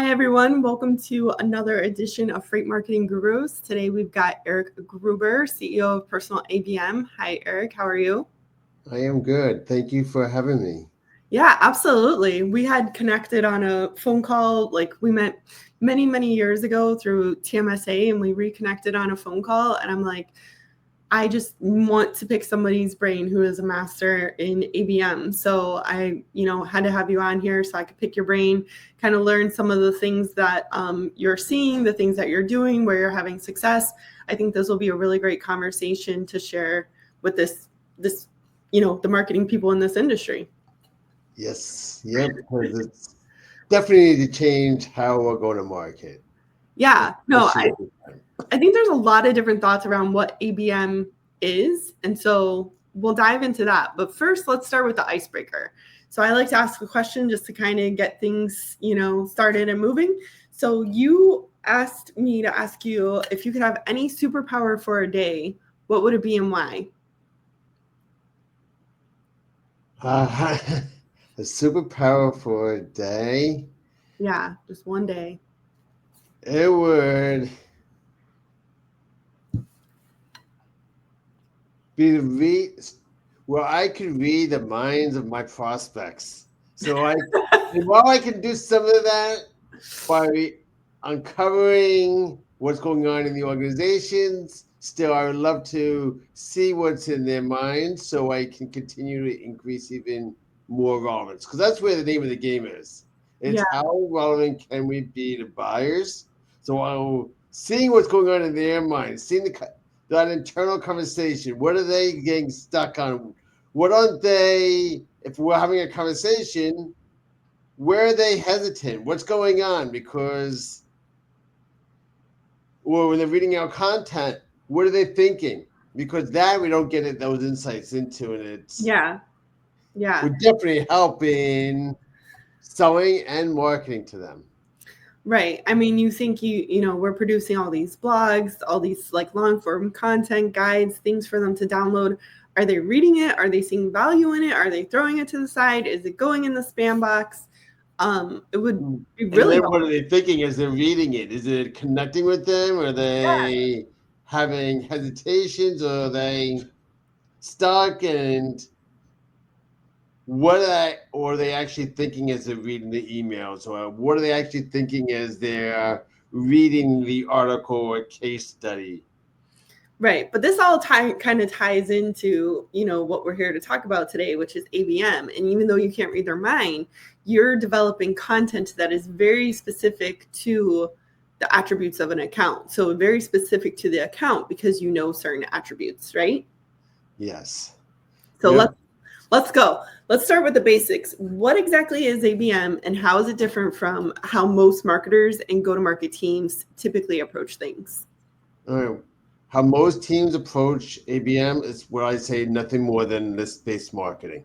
Hi, everyone. Welcome to another edition of Freight Marketing Gurus. Today, we've got Eric Gruber, CEO of Personal ABM. Hi, Eric. How are you? I am good. Thank you for having me. Yeah, absolutely. We had connected on a phone call. We met many, many years ago through TMSA, and we reconnected on a phone call. And I'm like, I just want to pick somebody's brain who is a master in ABM. So I, had to have you on here so I could pick your brain, kind of learn some of the things that you're seeing, the things that you're doing, where you're having success. I think this will be a really great conversation to share with this, the marketing people in this industry. Yes. Yep. Because it's definitely need to change how we're going to market. Yeah. No, Especially I think there's a lot of different thoughts around what ABM is. And so we'll dive into that. But first, let's start with the icebreaker. So I like to ask a question just to kind of get things, started and moving. So you asked me to ask you if you could have any superpower for a day, what would it be and why? a superpower for a day. Yeah, just one day. It would be to read where I could read the minds of my prospects. And while I can do some of that by uncovering what's going on in the organizations, still I would love to see what's in their minds so I can continue to increase even more relevance. Because that's where the name of the game is. It's Yeah. how relevant can we be to buyers? So seeing what's going on in their minds, seeing that internal conversation. What are they getting stuck on? What aren't they? If we're having a conversation, where are they hesitant? What's going on? Because, or when they're reading our content, what are they thinking? Because that we don't get those insights into, and Yeah. would definitely help in selling and marketing to them. Right. I mean, you think we're producing all these blogs, all these long form content guides, things for them to download. Are they reading it? Are they seeing value in it? Are they throwing it to the side? Is it going in the spam box? It would be really And then what are they thinking as they're reading it? Is it connecting with them? Are they having hesitations? Or are they stuck? And or are they actually thinking as they're reading the emails? Or what are they actually thinking as they're reading the article or case study? Right. But this all kind of ties into, what we're here to talk about today, which is ABM. And even though you can't read their mind, you're developing content that is very specific to the attributes of an account. So very specific to the account because you know certain attributes, right? Yes. So let's go. Let's start with the basics. What exactly is ABM and how is it different from how most marketers and go-to-market teams typically approach things? All right. How most teams approach ABM is what I say nothing more than list-based marketing.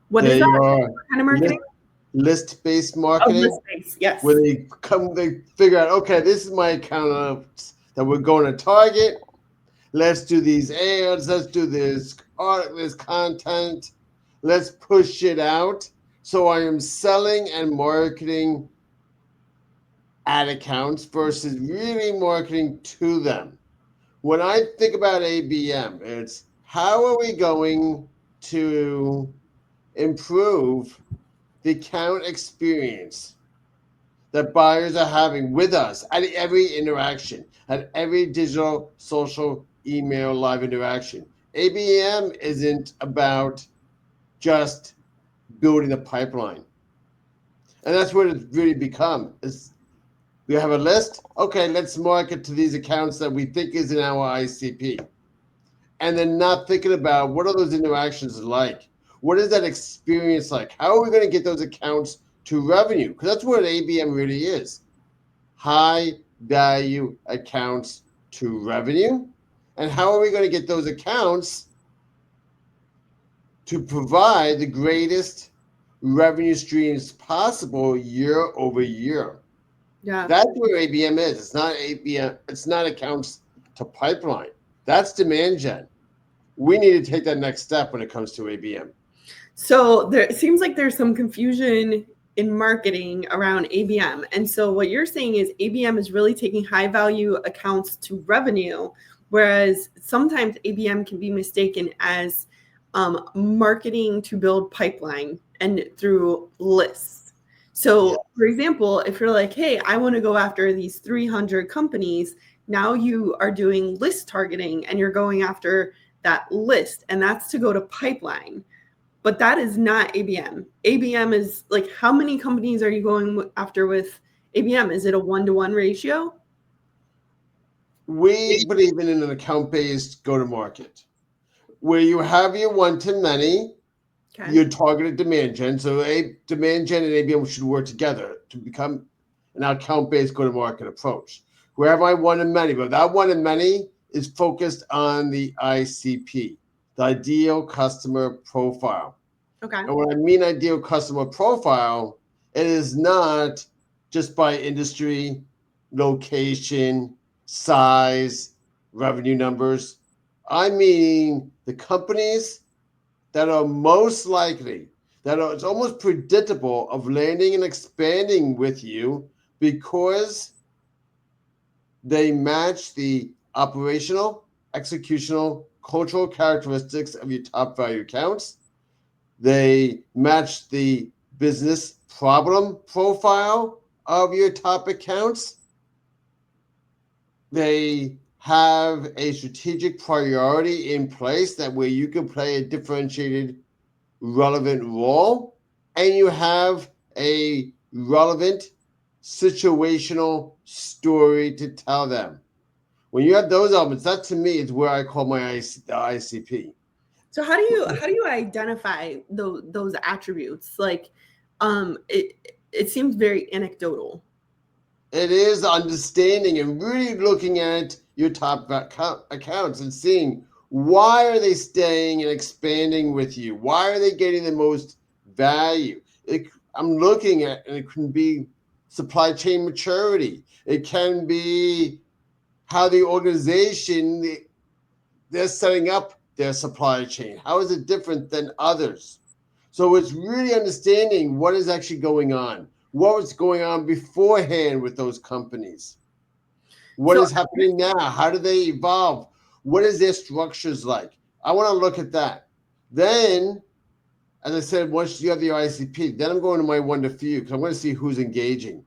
What is that? What kind of marketing? List-based marketing. List-based, yes. Where they figure out, okay, this is my account that we're going to target. Let's do these ads. Let's do this content. Let's push it out. So I am selling and marketing ad accounts versus really marketing to them. When I think about ABM, it's how are we going to improve the account experience that buyers are having with us at every interaction, at every digital, social, email, live interaction. ABM isn't about just building a pipeline. And that's what it's really become. Is we have a list. Okay, let's market to these accounts that we think is in our ICP. And then not thinking about what are those interactions like? What is that experience like? How are we going to get those accounts to revenue? Because that's what ABM really is. High value accounts to revenue. And how are we going to get those accounts to provide the greatest revenue streams possible year over year? Yeah. That's where ABM is. It's not ABM. It's not accounts to pipeline. That's demand gen. We need to take that next step when it comes to ABM. So it seems like there's some confusion in marketing around ABM. And so what you're saying is ABM is really taking high value accounts to revenue, whereas sometimes ABM can be mistaken as marketing to build pipeline and through lists. So, for example, if you're like, hey, I want to go after these 300 companies, now you are doing list targeting and you're going after that list, and that's to go to pipeline. But that is not ABM. ABM is like, how many companies are you going after with ABM? Is it a 1-to-1 ratio? We believe in an account-based go-to-market where you have your one-to-many, your targeted demand gen. So a demand gen and ABM should work together to become an account-based go-to-market approach. Where have I one-to-many? But that one-to-many is focused on the ICP, the ideal customer profile. Okay. And when I mean ideal customer profile, it is not just by industry, location, size, revenue numbers. I mean the companies that are most likely, it's almost predictable of landing and expanding with you because they match the operational, executional, cultural characteristics of your top value accounts. They match the business problem profile of your top accounts. They have a strategic priority in place that where you can play a differentiated, relevant role, and you have a relevant situational story to tell them. When you have those elements, that to me is where I call the ICP. So how do you identify those attributes? Like, it seems very anecdotal. It is understanding and really looking at your top accounts and seeing why are they staying and expanding with you? Why are they getting the most value? I'm looking at, and it can be supply chain maturity. It can be how the organization, they're setting up their supply chain. How is it different than others? So it's really understanding what is actually going on. What was going on beforehand with those companies? What is happening now? How do they evolve? What is their structures like? I want to look at that. Then, as I said, once you have the ICP, then I'm going to my one to few because I'm going to see who's engaging.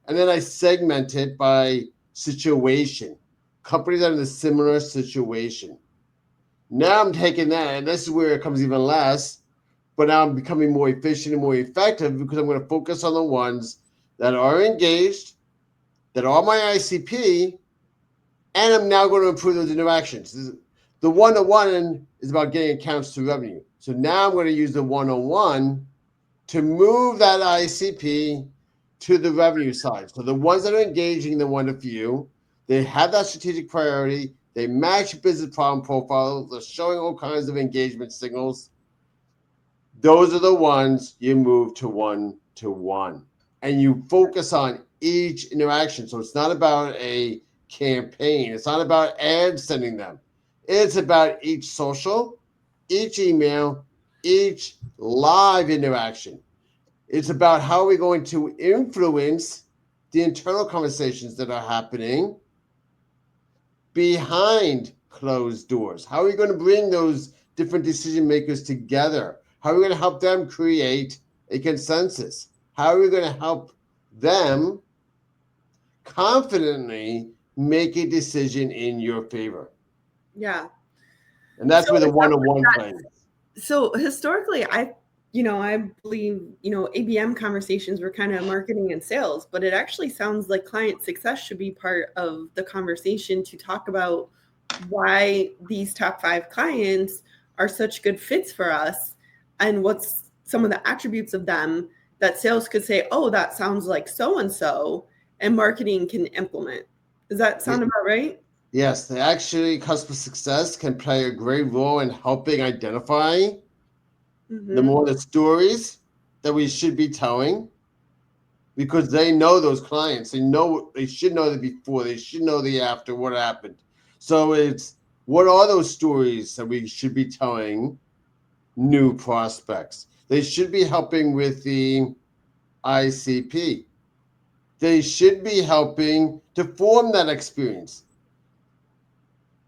And then I segment it by situation. Companies that are in a similar situation. Now I'm taking that, and this is where it comes even less. But now I'm becoming more efficient and more effective because I'm going to focus on the ones that are engaged, that are my ICP, and I'm now going to improve those interactions. The one-to-one is about getting accounts to revenue. So now I'm going to use the one-on-one to move that ICP to the revenue side. So the ones that are engaging the one-to-few, they have that strategic priority, they match business problem profiles, they're showing all kinds of engagement signals. Those are the ones you move to one-to-one, and you focus on each interaction. So it's not about a campaign. It's not about ads sending them. It's about each social, each email, each live interaction. It's about how we're going to influence the internal conversations that are happening behind closed doors. How are we going to bring those different decision makers together? How are we going to help them create a consensus? How are we going to help them confidently make a decision in your favor? Yeah. And that's where the one-on-one plays. So historically, I believe, ABM conversations were kind of marketing and sales, but it actually sounds like client success should be part of the conversation to talk about why these top 5 clients are such good fits for us and what's some of the attributes of them that sales could say, oh, that sounds like so-and-so, and marketing can implement. Does that sound about right? Yes, actually, customer success can play a great role in helping identify the more the stories that we should be telling, because they know those clients. They should know the before, they should know the after, what happened. So it's what are those stories that we should be telling new prospects? They should be helping with the ICP. They should be helping to form that experience.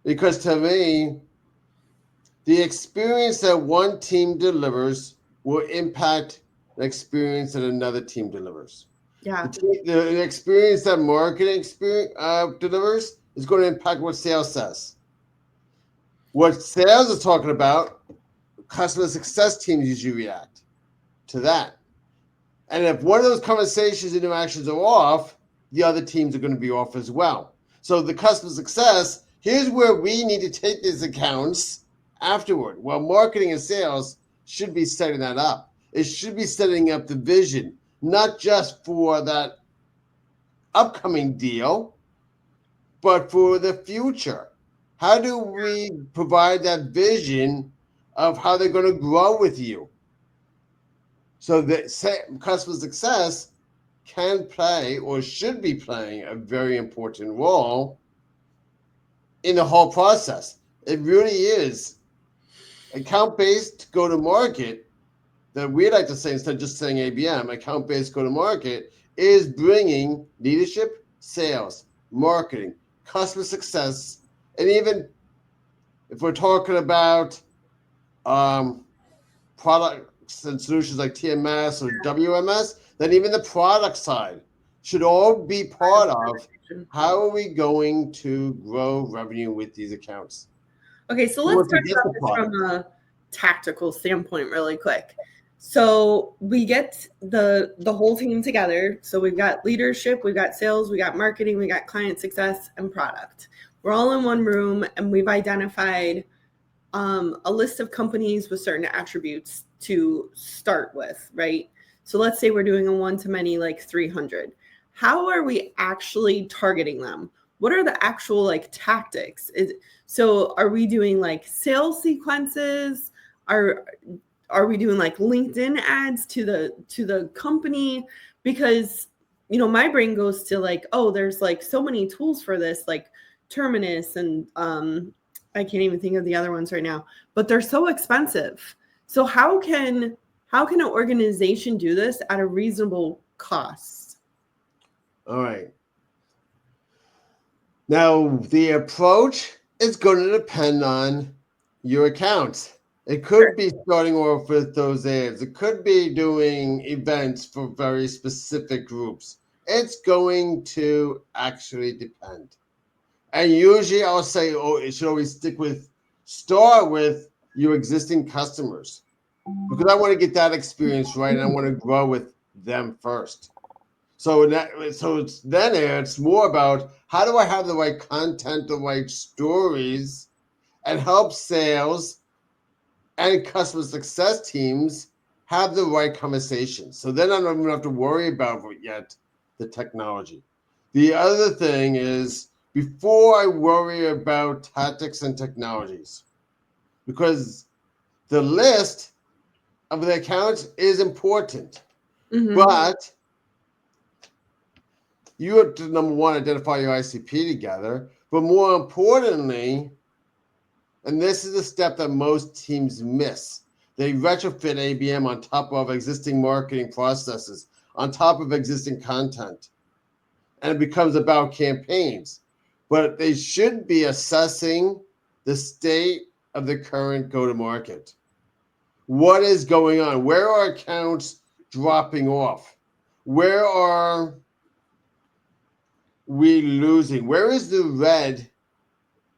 Because to me, the experience that one team delivers will impact the experience that another team delivers. Yeah. The experience that marketing delivers is going to impact what sales says. What sales is talking about, customer success teams usually react to that. And if one of those conversations and interactions are off, the other teams are going to be off as well. So the customer success, here's where we need to take these accounts afterward. Well, marketing and sales should be setting that up. It should be setting up the vision, not just for that upcoming deal, but for the future. How do we provide that vision of how they're going to grow with you? So that customer success can play or should be playing a very important role in the whole process. It really is account-based go-to-market that we like to say, instead of just saying ABM, account-based go-to-market is bringing leadership, sales, marketing, customer success, and even if we're talking about products and solutions like TMS or WMS, then even the product side should all be part of how are we going to grow revenue with these accounts. Okay, so let's talk about this from a tactical standpoint really quick. So we get the whole team together. So we've got leadership, we've got sales, we got marketing, we got client success and product. We're all in one room and we've identified a list of companies with certain attributes to start with, right? So let's say we're doing a one-to-many, like 300. How are we actually targeting them? What are the actual like tactics? So are we doing like sales sequences? Are we doing like LinkedIn ads to the company? Because, you know, my brain goes to like, oh, there's like so many tools for this, like Terminus and I can't even think of the other ones right now, but they're so expensive. So how can an organization do this at a reasonable cost? All right. Now, the approach is going to depend on your accounts. It could be starting off with those ads. It could be doing events for very specific groups. It's going to actually depend. And usually I'll say, it should always start with your existing customers, because I want to get that experience right and I want to grow with them first. So it's more about how do I have the right content, the right stories, and help sales and customer success teams have the right conversations. So then I don't even have to worry about yet the technology. The other thing is, before I worry about tactics and technologies, because the list of the accounts is important, but you have to, number one, identify your ICP together, but more importantly, and this is a step that most teams miss, they retrofit ABM on top of existing marketing processes, on top of existing content, and it becomes about campaigns. But they should be assessing the state of the current go-to-market. What is going on? Where are accounts dropping off? Where are we losing? Where is the red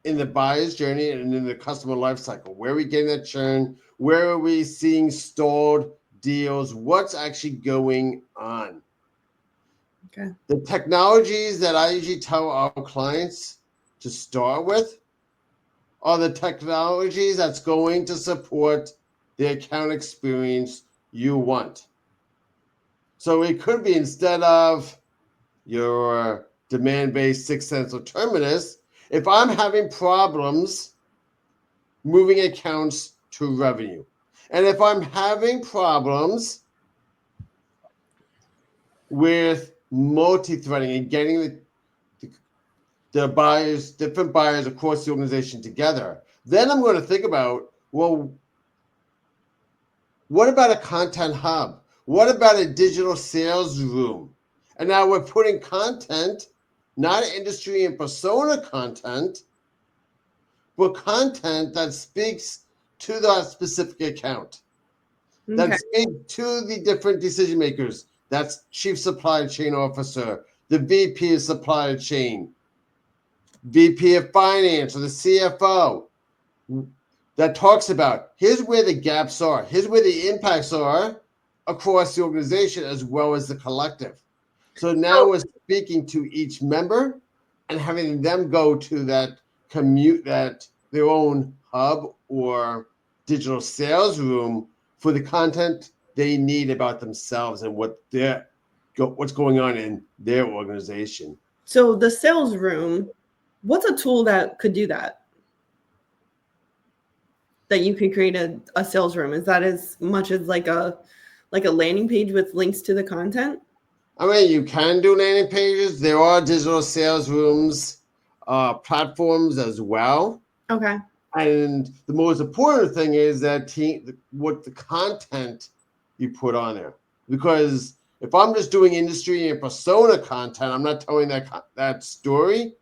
in the buyer's journey and in the customer lifecycle? Where are we getting that churn? Where are we seeing stalled deals? What's actually going on? Okay. The technologies that I usually tell our clients to start with are the technologies that's going to support the account experience you want. So it could be, instead of your demand-based 6 Sense or Terminus, if I'm having problems moving accounts to revenue, and if I'm having problems with multi-threading and getting the buyers, different buyers across the organization together, then I'm going to think about, well, what about a content hub? What about a digital sales room? And now we're putting content, not industry and persona content, but content that speaks to that specific account, that Okay. speaks to the different decision makers. That's Chief Supply Chain Officer, the VP of Supply Chain, VP of Finance, or the CFO, that talks about here's where the gaps are, here's where the impacts are across the organization as well as the collective. So now we're speaking to each member and having them go to that their own hub or digital sales room for the content they need about themselves and what's going on in their organization. So the sales room, what's a tool that could do that? That you could create a sales room? Is that as much as like a landing page with links to the content? I mean, you can do landing pages. There are digital sales rooms platforms as well. Okay. And the most important thing is what the content you put on there. Because if I'm just doing industry and persona content, I'm not telling that story.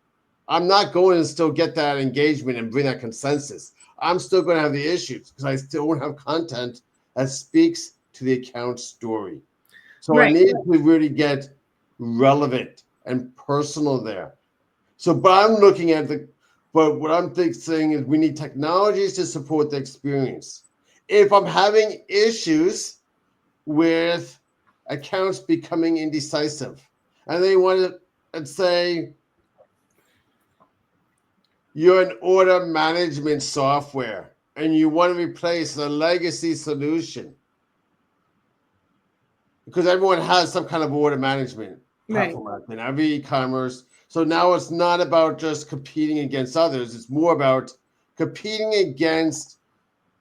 I'm not going to still get that engagement and bring that consensus. I'm still going to have the issues because I still won't have content that speaks to the account story. So Right. I need to really get relevant and personal there. So, but I'm looking at but what I'm saying is we need technologies to support the experience. If I'm having issues with accounts becoming indecisive and they want to, let's say, you're an order management software and you want to replace a legacy solution because everyone has some kind of order management platform in every e-commerce. So now it's not about just competing against others. It's more about competing against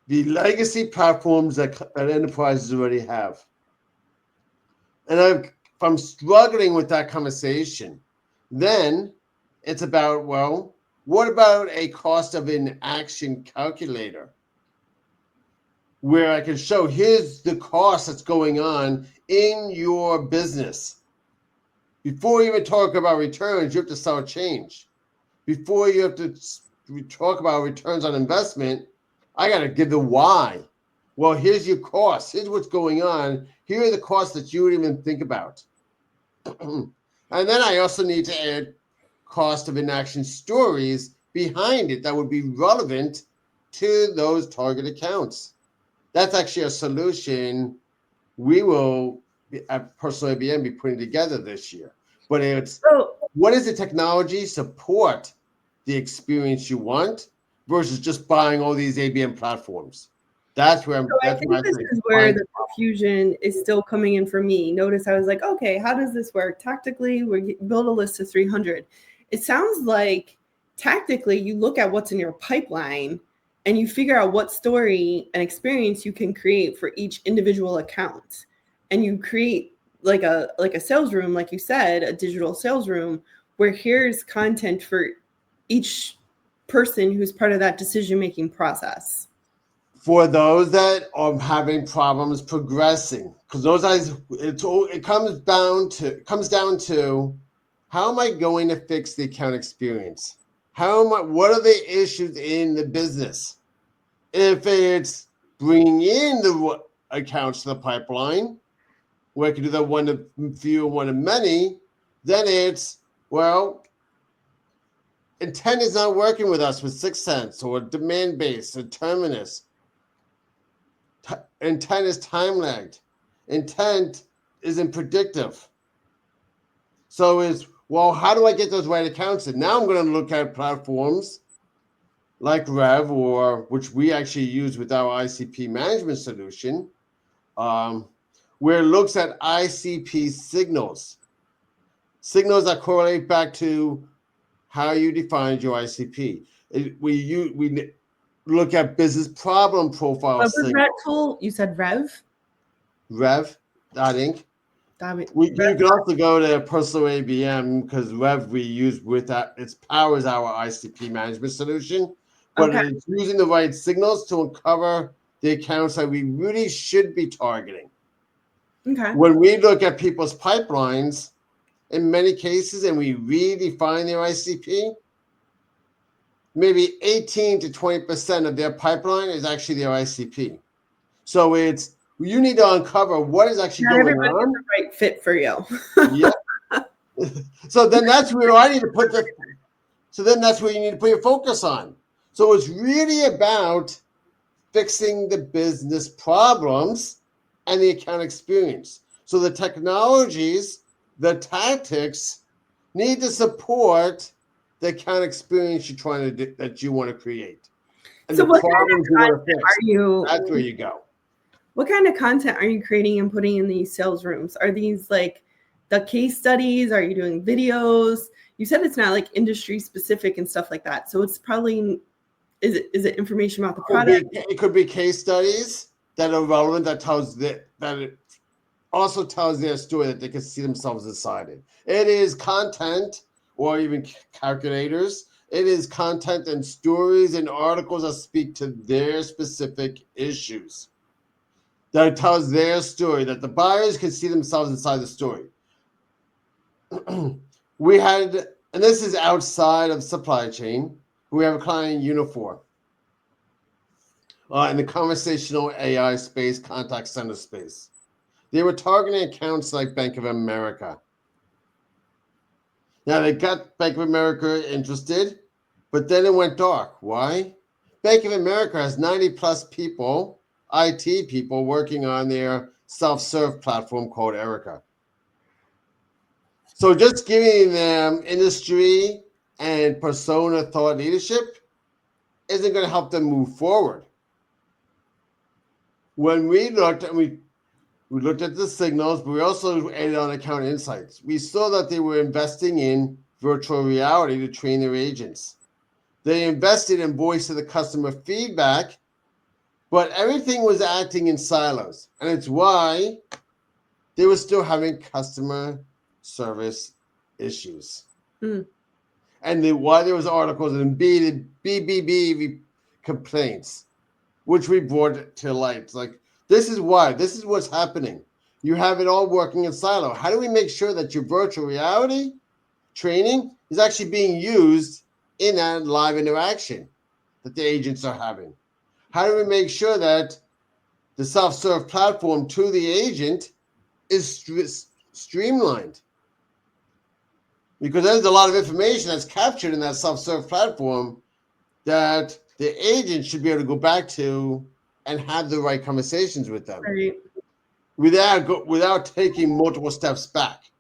the legacy platforms that enterprises already have. And if I'm struggling with that conversation, then it's about, well, what about a cost of inaction calculator where I can show here's the cost that's going on in your business. Before you even talk about returns, you have to start change. Before you have to talk about returns on investment, I got to give the why. Well, here's your costs. Here's what's going on. Here are the costs that you would even think about. And then I also need to add cost of inaction stories behind it that would be relevant to those target accounts. That's actually a solution we will at Personal ABM be putting together this year. But it's what is the technology support the experience you want versus just buying all these ABM platforms. That's where I think this is where the confusion is still coming in for me. Notice I was like, okay, how does this work? Tactically, we build a list of 300. It sounds like tactically you look at what's in your pipeline and you figure out what story and experience you can create for each individual account. And you create like a sales room, like you said, a digital sales room where here's content for each person who's part of that decision-making process. For those that are having problems progressing, because those guys, it comes down to how am I going to fix the account experience? What are the issues in the business? If it's bringing in the accounts to the pipeline, where I can do that one to few, one to many, then it's, well, intent is not working with us with 6 Sense or demand base or Terminus. Intent is time lagged. Intent isn't predictive. So it's, well, how do I get those right accounts in? Now I'm going to look at platforms like Rev, or which we actually use with our ICP management solution, where it looks at ICP signals. Signals that correlate back to how you defined your ICP. We look at business problem profiles. What was that tool? You said Rev? Rev.inc. You can also go to Personal ABM because Rev we use with that. It powers our ICP management solution, but it's using the right signals to uncover the accounts that we really should be targeting. Okay. When we look at people's pipelines, in many cases, and we redefine their ICP, maybe 18 to 20% of their pipeline is actually their ICP. So you need to uncover what is actually Not going everybody is on. the right fit for you. Yeah. So then that's where I need to put so then that's where you need to put your focus on. So it's really about fixing the business problems and the account experience. So the technologies, the tactics need to support the account experience you're trying to do, that you want to create. And So the problems you want to fix. That's where you go. What kind of content are you creating and putting in these sales rooms? Are these like the case studies? Are you doing videos? You said it's not like industry specific and stuff like that. So it's probably, is it information about the product? It could be case studies that are relevant, that it also tells their story that they can see themselves inside it. It is content or even calculators. It is content and stories and articles that speak to their specific issues. That tells their story, that the buyers can see themselves inside the story. We had, and this is outside of supply chain, we have a client in Unifor in the conversational AI space, contact center space. They were targeting accounts like Bank of America. Now they got Bank of America interested, but then it went dark. Why? Bank of America has 90 plus people, IT people, working on their self-serve platform called Erica. So just giving them industry and persona thought leadership isn't going to help them move forward. When we looked at the signals, but we also added on account insights. We saw that they were investing in virtual reality to train their agents. They invested in voice of the customer feedback, but everything was acting in silos. And it's why they were still having customer service issues. Mm. And why there was articles and BBB complaints, which we brought to light. It's like, this is what's happening. You have it all working in silo. How do we make sure that your virtual reality training is actually being used in that live interaction that the agents are having? How do we make sure that the self-serve platform to the agent is streamlined? Because there's a lot of information that's captured in that self-serve platform that the agent should be able to go back to and have the right conversations with them, Right. without taking multiple steps back.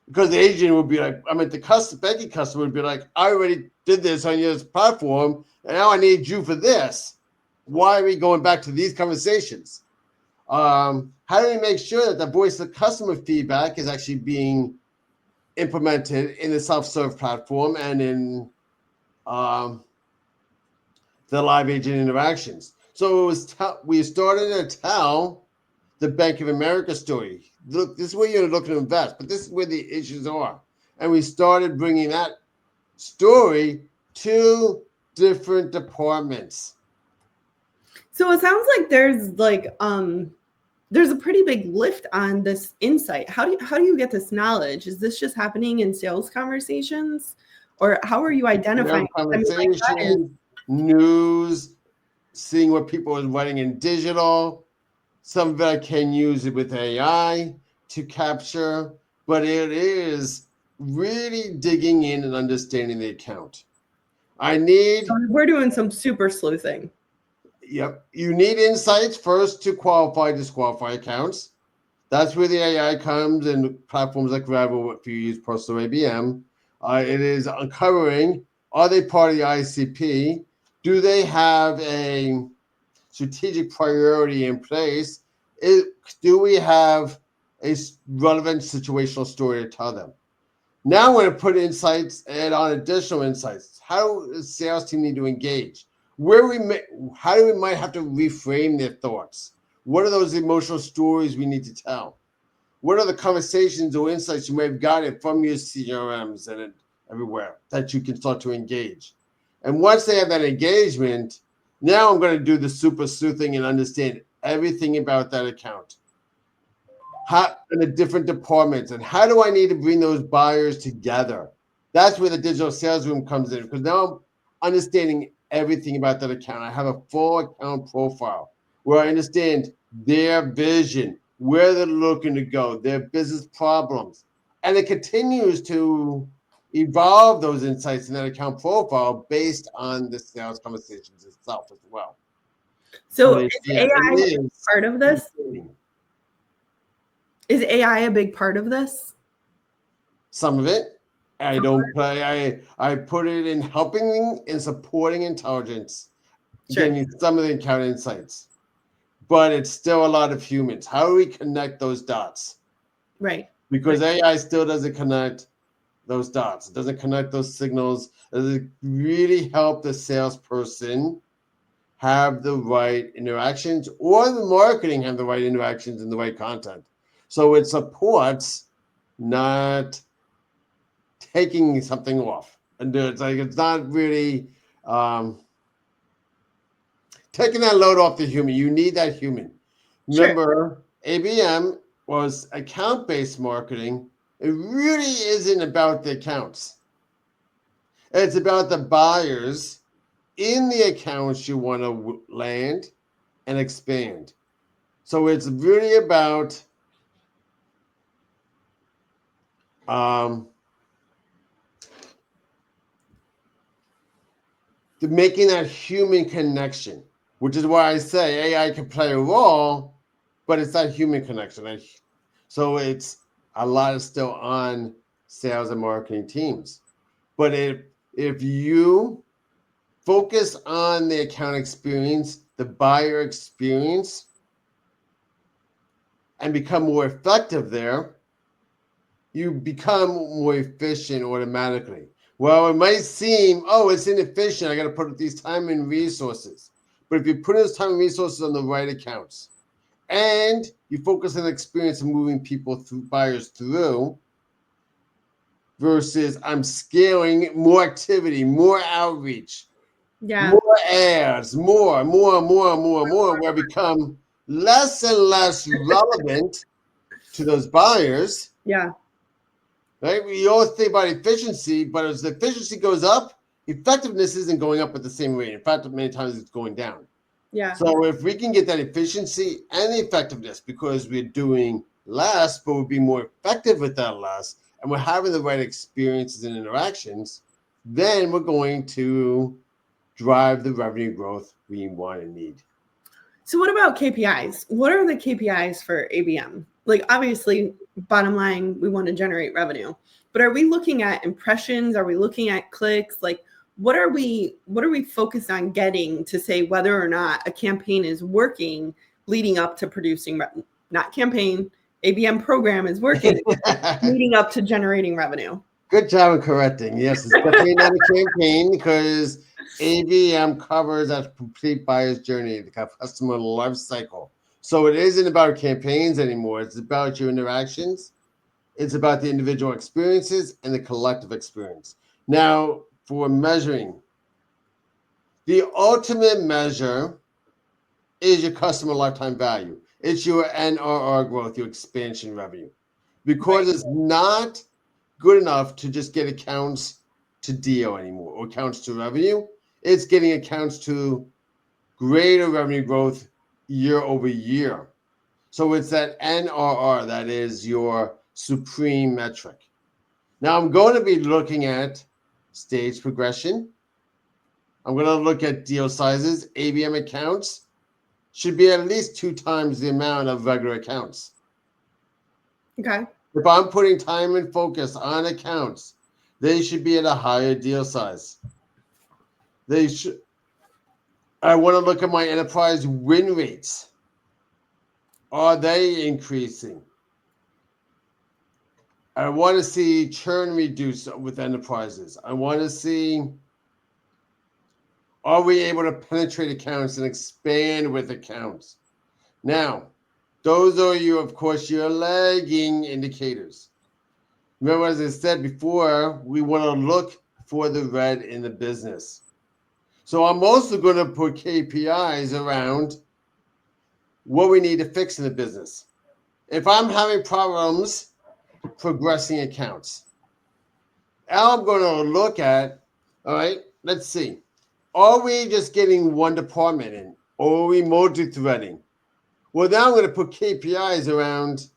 Because the agent would be like, the banking customer would be like, I already did this on your platform, and now I need you for this. Why are we going back to these conversations? How do we make sure that the voice of customer feedback is actually being implemented in the self-serve platform and in the live agent interactions? So we started to tell the Bank of America story. Look, this is where you're looking to invest, but this is where the issues are. And we started bringing that story to different departments. So it sounds like there's a pretty big lift on this insight. How do you get this knowledge? Is this just happening in sales conversations, or how are you identifying? Conversations, news, seeing what people are writing in digital. Some of it can use it with AI to capture, but it is really digging in and understanding the account. We're doing some super sleuthing. Yep. You need insights first to qualify, disqualify accounts. That's where the AI comes, and platforms like Gravel, if you use Personal ABM. It is uncovering, are they part of the ICP? Do they have a strategic priority in place? Do we have a relevant situational story to tell them? Now I'm going to put insights and on additional insights. How does sales team need to engage? How do we might have to reframe their thoughts? What are those emotional stories we need to tell? What are the conversations or insights you may have gotten from your CRMs and everywhere that you can start to engage? And once they have that engagement, now I'm going to do the super sleuthing and understand everything about that account. how in the different departments, and how do I need to bring those buyers together? That's where the digital sales room comes in, because now I'm understanding everything about that account. I have a full account profile where I understand their vision, where they're looking to go, their business problems, and it continues to evolve those insights in that account profile based on the sales conversations itself as well. So But is AI a big part of this? Is AI a big part of this? Some of it. I don't play. I put it in helping and supporting intelligence, Sure. getting some of the account insights. But it's still a lot of humans. How do we connect those dots? Right. Because AI still doesn't connect those dots. It doesn't connect those signals. It doesn't really help the salesperson have the right interactions, or the marketing have the right interactions and the right content. So it supports, not taking something off. And it's like, it's not really taking that load off the human. You need that human. Remember, ABM was account-based marketing. It really isn't about the accounts. It's about the buyers in the accounts you want to land and expand. So it's really about making that human connection, which is why I say AI can play a role, but it's that human connection. So it's a lot is still on sales and marketing teams. But if you focus on the account experience, the buyer experience, and become more effective there, you become more efficient automatically. Well, it might seem, oh, it's inefficient. I got to put these time and resources. But if you put those time and resources on the right accounts, and you focus on the experience of moving people through, buyers through, versus I'm scaling more activity, more outreach, more ads, more, where I become less and less relevant to those buyers. Yeah. Right? We always think about efficiency, but as the efficiency goes up, effectiveness isn't going up at the same rate. In fact, many times it's going down. Yeah. So if we can get that efficiency and the effectiveness, because we're doing less, but we'll be more effective with that less, and we're having the right experiences and interactions, then we're going to drive the revenue growth we want and need. So what about KPIs? What are the KPIs for ABM? Like, obviously, bottom line, we want to generate revenue, but are we looking at impressions? Are we looking at clicks? Like, what are we focused on getting to say whether or not a campaign is working leading up to producing not campaign, ABM program is working leading up to generating revenue? Good job in correcting. Yes, it's definitely not a campaign, because ABM covers that complete buyer's journey, the customer life cycle. So it isn't about campaigns anymore. It's about your interactions. It's about the individual experiences and the collective experience. Now, for measuring, the ultimate measure is your customer lifetime value. It's your NRR growth, your expansion revenue, because it's not good enough to just get accounts to deal anymore, or accounts to revenue. It's getting accounts to greater revenue growth year over year. So it's that NRR that is your supreme metric. Now I'm going to be looking at stage progression. I'm going to look at deal sizes. ABM accounts should be at least 2 times the amount of regular accounts. Okay. If I'm putting time and focus on accounts, they should be at a higher deal size. I want to look at my enterprise win rates. Are they increasing? I want to see churn reduce with enterprises. I want to see, are we able to penetrate accounts and expand with accounts? Now, those are of course, your lagging indicators. Remember, as I said before, we want to look for the red in the business. So I'm also going to put KPIs around what we need to fix in the business. if I'm having problems progressing accounts, now I'm going to look at, all right, let's see. Are we just getting one department in? Or are we multi-threading? Well, now I'm going to put KPIs around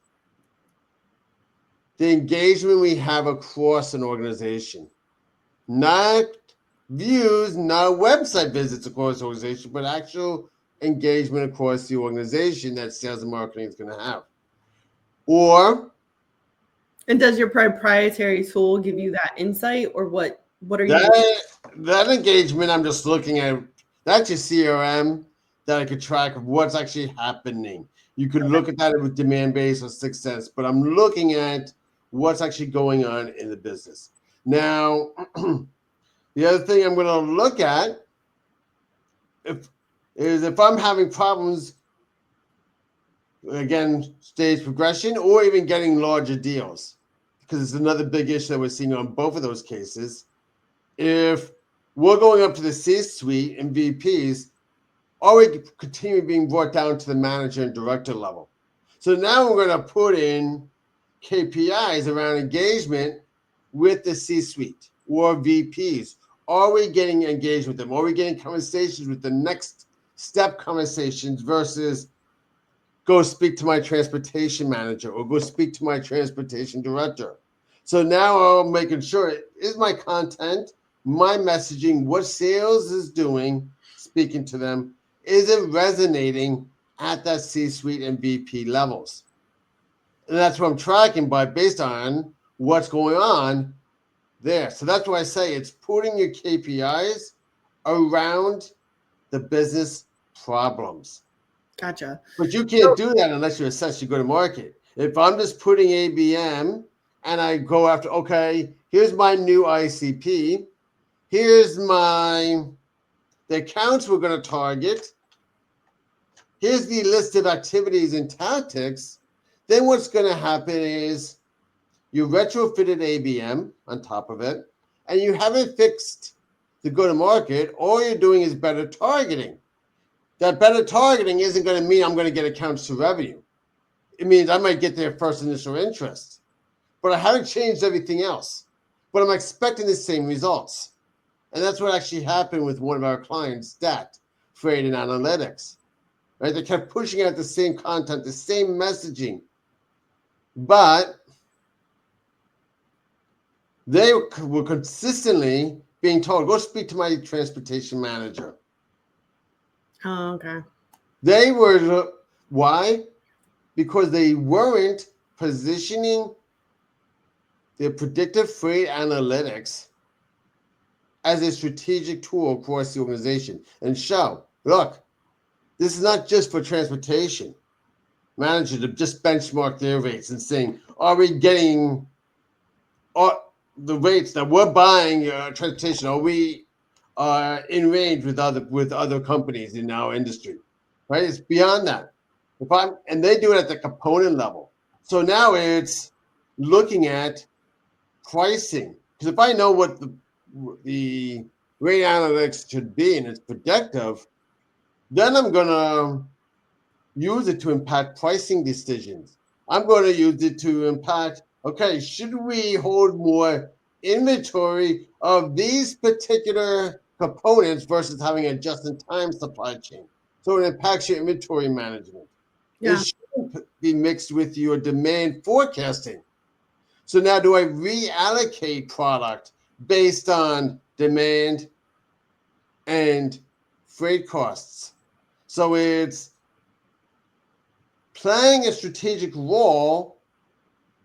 the engagement we have across an organization. Not views, not website visits across the organization, but actual engagement across the organization that sales and marketing is going to have. And does your proprietary tool give you that insight, or what are you that engagement, I'm just looking at, that's your CRM that I could track of what's actually happening. You could look at that with demand base or success, but I'm looking at what's actually going on in the business. Now, the other thing I'm going to look at is if I'm having problems, again, stage progression or even getting larger deals, because it's another big issue that we're seeing on both of those cases. If we're going up to the C-suite and VPs, are we continuing being brought down to the manager and director level? So now we're going to put in KPIs around engagement with the C-suite or VPs. Are we getting engaged with them? Are we getting conversations with the next step conversations versus go speak to my transportation manager or go speak to my transportation director? So now I'm making sure, is my content, my messaging, what sales is doing, speaking to them, is it resonating at that C-suite and VP levels? And that's what I'm tracking based on what's going on there. So that's why I say it's putting your KPIs around the business problems. Gotcha. But you can't do that unless you assess your go-to-market. If I'm just putting ABM and I go after, okay, here's my new ICP, here's the accounts we're going to target, here's the list of activities and tactics, then what's going to happen is you retrofitted ABM on top of it, and you haven't fixed the go-to-market. All you're doing is better targeting. That better targeting isn't going to mean I'm going to get accounts to revenue. It means I might get their first initial interest, but I haven't changed everything else. But I'm expecting the same results. And that's what actually happened with one of our clients, Stat, Freight and Analytics. Right? They kept pushing out the same content, the same messaging, but they were consistently being told, go speak to my transportation manager. Oh, okay. They were, why? Because they weren't positioning their predictive freight analytics as a strategic tool across the organization and show, look, this is not just for transportation managers to just benchmark their rates and saying, are we getting the rates that we're buying transportation? Are we in range with other companies in our industry? Right? It's beyond that. And they do it at the component level. So now it's looking at pricing. Because if I know what the rate analytics should be and it's predictive, then I'm going to use it to impact pricing decisions. I'm going to use it to impact, okay, should we hold more inventory of these particular components versus having a just-in-time supply chain? So it impacts your inventory management. Yeah. It shouldn't be mixed with your demand forecasting. So now do I reallocate product based on demand and freight costs? So it's playing a strategic role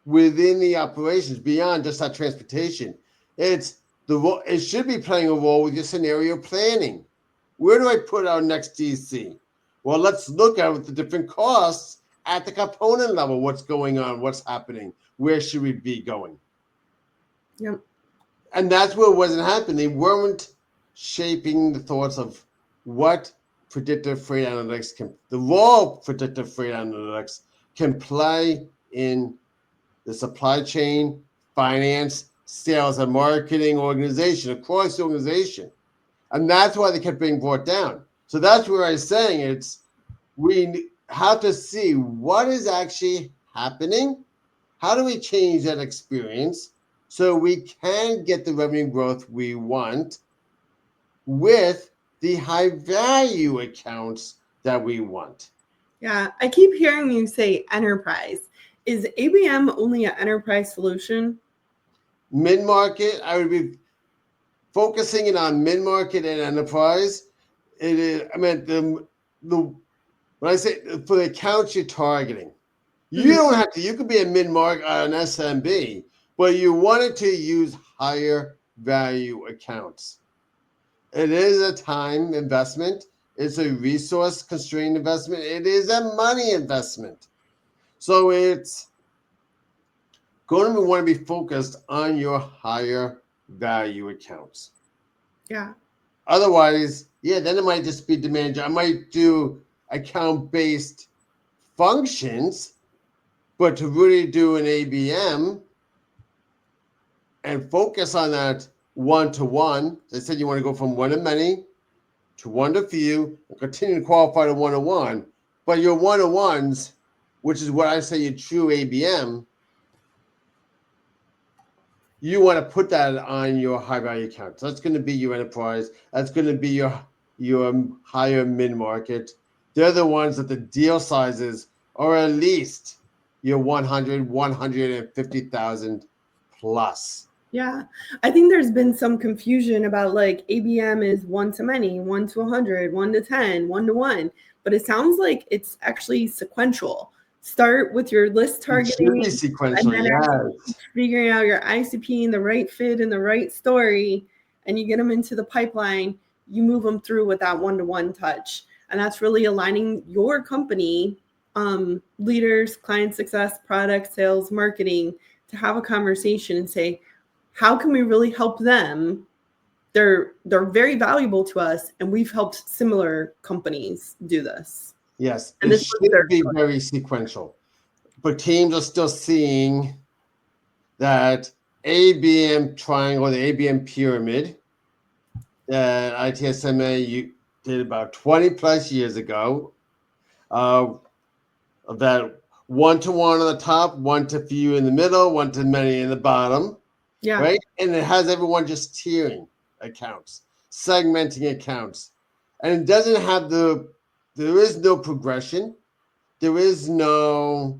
within the operations beyond just that transportation. It should be playing a role with your scenario planning. Where do I put our next DC? Well, let's look at the different costs at the component level. What's going on? What's happening? Where should we be going? Yep. And that's what wasn't happening. They weren't shaping the thoughts of what predictive freight analytics the role predictive freight analytics can play in the supply chain, finance, sales, and marketing organization, across the organization. And that's why they kept being brought down. So that's where I was saying we have to see what is actually happening? How do we change that experience so we can get the revenue growth we want with the high value accounts that we want? Yeah, I keep hearing you say enterprise. Is ABM only an enterprise solution? Mid-market, I would be focusing it on mid-market and enterprise. It is, I mean, the when I say for the accounts you're targeting, you don't have to, you could be a mid-market or an SMB, but you wanted to use higher value accounts. It is a time investment. It's a resource constrained investment. It is a money investment. So it's going to want to be focused on your higher value accounts. Yeah. Otherwise, yeah, then it might just be demand. I might do account-based functions, but to really do an ABM and focus on that one-to-one, they said you want to go from one to many to one to few and continue to qualify to one-to-one. But your one-to-ones, which is what I say your true ABM, you want to put that on your high value accounts. That's going to be your enterprise. That's going to be your higher mid-market. They're the ones that the deal sizes are at least your 100, 150,000 plus. Yeah. I think there's been some confusion about like ABM is one to many, 1 to 100, 1 to 10, 1 to 1. But it sounds like it's actually sequential. Start with your list targeting. It should be sequential, and then yes. figuring out your ICP and the right fit and the right story, and you get them into the pipeline, you move them through with that one-to-one touch. And that's really aligning your company, leaders, client success, product, sales, marketing, to have a conversation and say, how can we really help them? They're very valuable to us, and we've helped similar companies do this. Yes, and it this should be very sequential. But teams are still seeing that ABM triangle, the ABM pyramid that ITSMA you did about 20 plus years ago, that one-to-one on the top, one to few in the middle, one to many in the bottom. Yeah. Right. And it has everyone just tiering accounts, segmenting accounts. And it doesn't have there is no progression. There is no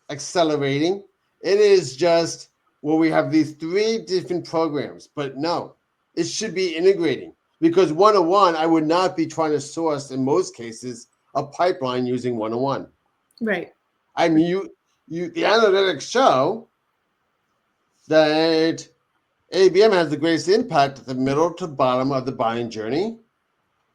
accelerating. It is just, well, we have these 3 different programs, but no, it should be integrating, because one-on-one, I would not be trying to source, in most cases, a pipeline using one-on-one. Right. I mean, the analytics show that ABM has the greatest impact at the middle to bottom of the buying journey,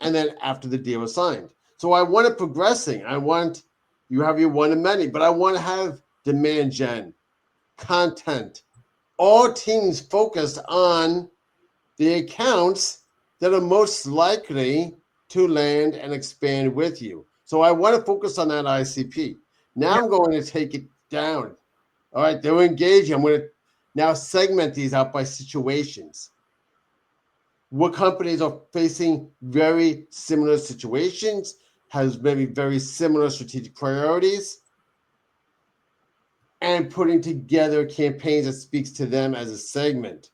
and then after the deal is signed. So I want it progressing. I want you have your one to many, but I want to have demand gen, content, all teams focused on the accounts that are most likely to land and expand with you. So I want to focus on that ICP. Now I'm going to take it down. All right, they're engaging. I'm going to now segment these out by situations. What companies are facing very similar situations, has maybe very similar strategic priorities, and putting together campaigns that speaks to them as a segment.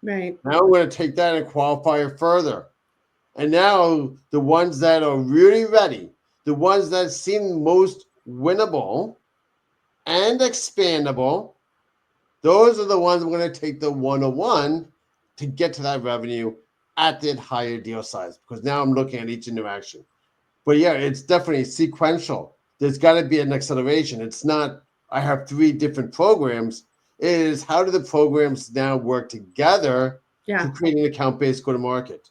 Right. Now I'm going to take that and qualify it further. And now the ones that are really ready, the ones that seem most winnable and expandable, those are the ones I'm going to take the one-on-one to get to that revenue at that higher deal size, because now I'm looking at each interaction. But yeah, it's definitely sequential. There's got to be an acceleration. It's not, I have 3 different programs. It is, how do the programs now work together to create an account-based go-to-market?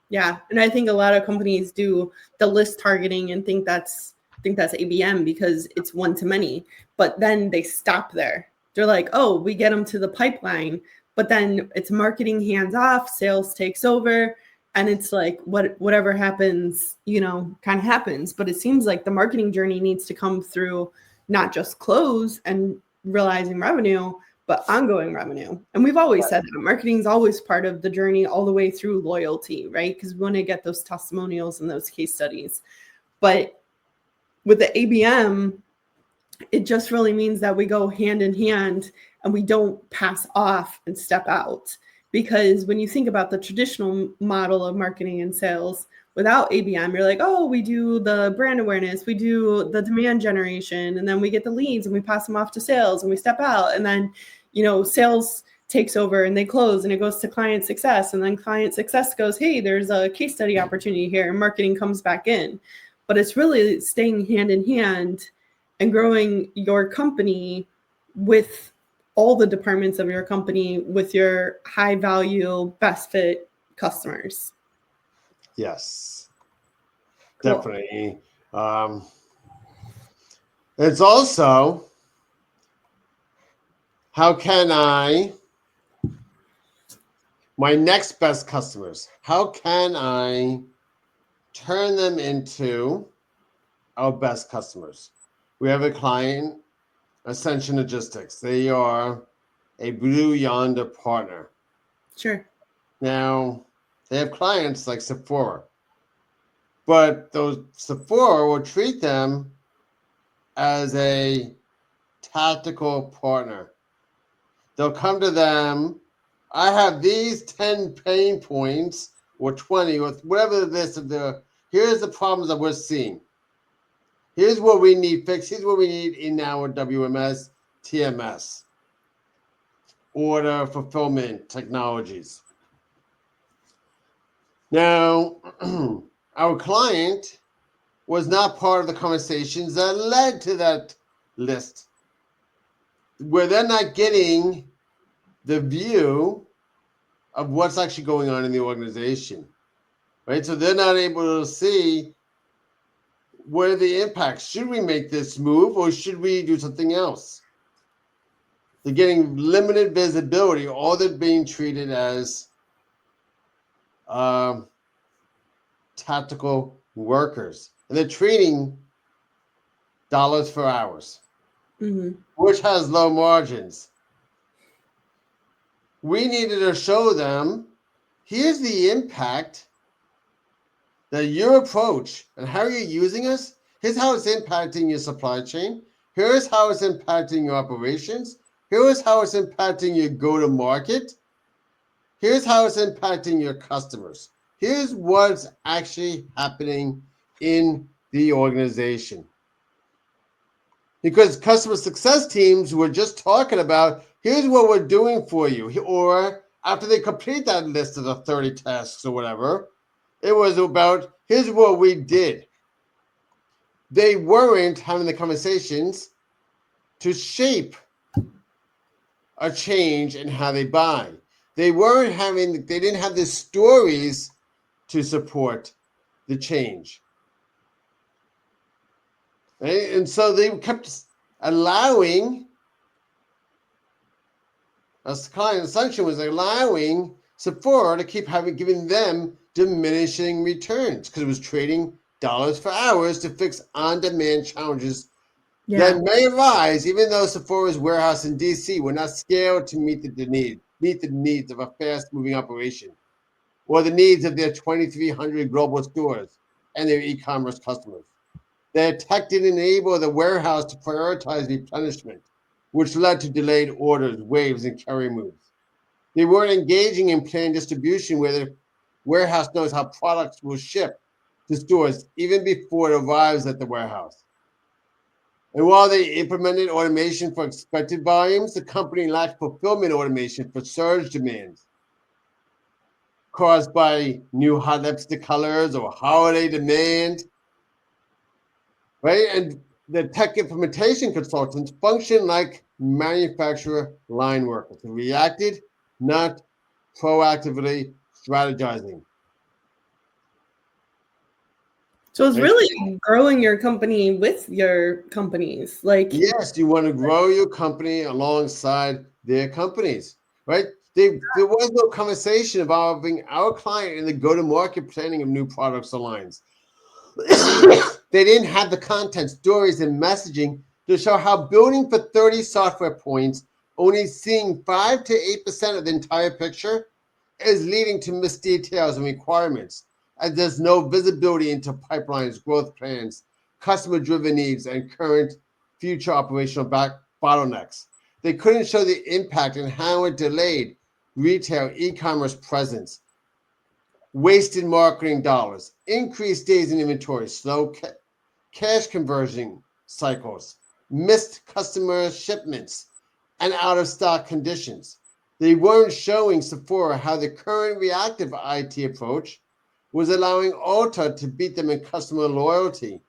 Yeah. And I think a lot of companies do the list targeting and think that's ABM because it's one to many, but then they stop there. They're like, oh, we get them to the pipeline, but then it's marketing hands off, sales takes over. And it's like, whatever happens, kind of happens. But it seems like the marketing journey needs to come through not just close and realizing revenue, but ongoing revenue. And we've always said that marketing is always part of the journey all the way through loyalty, right? Because we want to get those testimonials and those case studies. But with the ABM, it just really means that we go hand in hand and we don't pass off and step out. Because when you think about the traditional model of marketing and sales without ABM, you're like, oh, we do the brand awareness, we do the demand generation, and then we get the leads and we pass them off to sales and we step out. And then, sales takes over and they close and it goes to client success. And then client success goes, hey, there's a case study opportunity here, and marketing comes back in. But it's really staying hand in hand and growing your company with all the departments of your company with your high value, best fit customers. Yes, Cool. definitely. It's also, how can my next best customers, how can I turn them into our best customers? We have a client, Ascension Logistics. They are a Blue Yonder partner. Sure. Now, they have clients like Sephora, but those Sephora will treat them as a tactical partner. They'll come to them, I have these 10 pain points or 20 or whatever the list of here's the problems that we're seeing. Here's what we need fixed. Here's what we need in our WMS, TMS, order fulfillment technologies. Now, our client was not part of the conversations that led to that list, where they're not getting the view of what's actually going on in the organization, right? So they're not able to see what are the impacts. Should we make this move or should we do something else? They're getting limited visibility, or they're being treated as tactical workers. And they're treating dollars for hours, which has low margins. We needed to show them, here's the impact that your approach and how you're using us. Here's how it's impacting your supply chain. Here's how it's impacting your operations. Here's how it's impacting your go-to-market. Here's how it's impacting your customers. Here's what's actually happening in the organization. Because customer success teams were just talking about, here's what we're doing for you. Or after they complete that list of the 30 tasks or whatever, it was about, here's what we did. They weren't having the conversations to shape a change in how they buy. They didn't have the stories to support the change. Right? And so they kept allowing, as the client assumption was allowing Sephora to keep giving them diminishing returns because it was trading dollars for hours to fix on-demand challenges that may arise, even though Sephora's warehouse in DC were not scaled to meet the needs of a fast-moving operation, or the needs of their 2,300 global stores and their e-commerce customers. Their tech didn't enable the warehouse to prioritize replenishment, which led to delayed orders, waves, and carry moves. They weren't engaging in planned distribution where the warehouse knows how products will ship to stores even before it arrives at the warehouse. And while they implemented automation for expected volumes, the company lacked fulfillment automation for surge demands caused by new hot lipstick colors or holiday demand, right? And the tech implementation consultants functioned like manufacturer line workers who reacted, not proactively strategizing. So it's really growing your company with your companies. Yes, you want to grow your company alongside their companies, right? There was no conversation involving our client in the go-to-market planning of new products or lines. They didn't have the content, stories, and messaging to show how building for 30 software points, only seeing 5 to 8% of the entire picture, is leading to missed details and requirements, as there's no visibility into pipelines, growth plans, customer-driven needs, and current future operational bottlenecks. They couldn't show the impact and how it delayed retail e-commerce presence, wasted marketing dollars, increased days in inventory, slow cash conversion cycles, missed customer shipments, and out of stock conditions. They weren't showing Sephora how the current reactive IT approach was allowing Ulta to beat them in customer loyalty.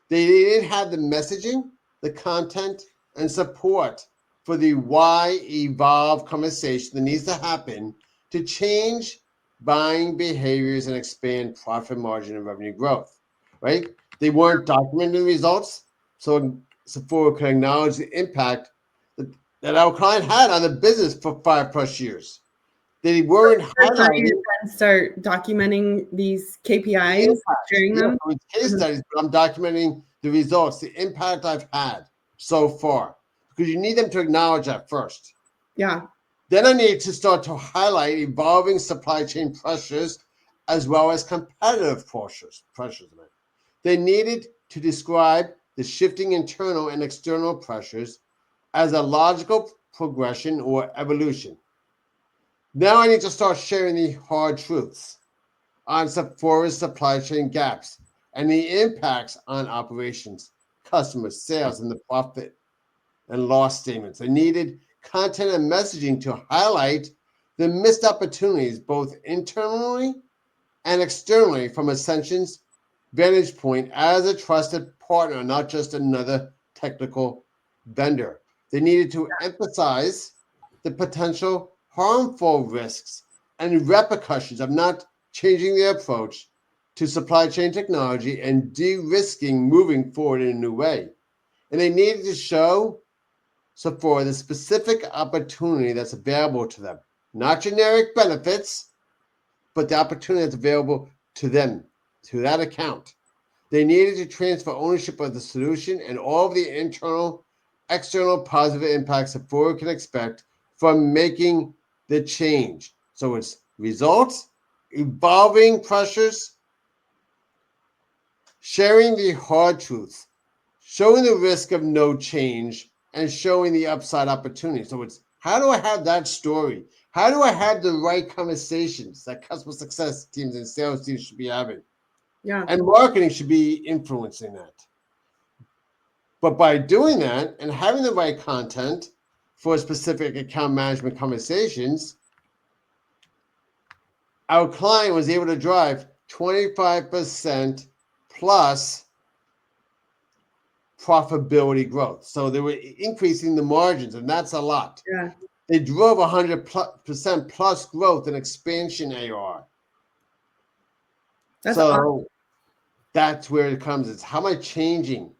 They didn't have the messaging, the content, and support for the why evolve conversation that needs to happen to change buying behaviors and expand profit margin and revenue growth, right? They weren't documenting results, so Sephora could acknowledge the impact that our client had on the business for 5+ years. They weren't highlighting. Start documenting these KPIs, sharing them. With case studies, but I'm documenting the results, the impact I've had so far, because you need them to acknowledge that first. Yeah. Then I need to start to highlight evolving supply chain pressures as well as competitive pressures. They needed to describe the shifting internal and external pressures as a logical progression or evolution. Now I need to start sharing the hard truths on Sephora's supply chain gaps and the impacts on operations, customer sales, and the profit and loss statements. I needed content and messaging to highlight the missed opportunities both internally and externally from Ascension's vantage point as a trusted partner, not just another technical vendor. They needed to emphasize the potential harmful risks and repercussions of not changing their approach to supply chain technology and de-risking moving forward in a new way. And they needed to show Sephora the specific opportunity that's available to them, not generic benefits, but the opportunity that's available to them, to that account. They needed to transfer ownership of the solution and all of the internal, external positive impacts Sephora can expect from making the change. So it's results, evolving pressures, sharing the hard truths, showing the risk of no change, and showing the upside opportunity. So it's how do I have that story? How do I have the right conversations that customer success teams and sales teams should be having? Yeah. And marketing should be influencing that. But by doing that and having the right content for specific account management conversations, our client was able to drive 25% plus profitability growth. So they were increasing the margins, and that's a lot. Yeah. They drove 100% plus growth and expansion AR. That's so awesome. That's where it comes. It's how am I changing?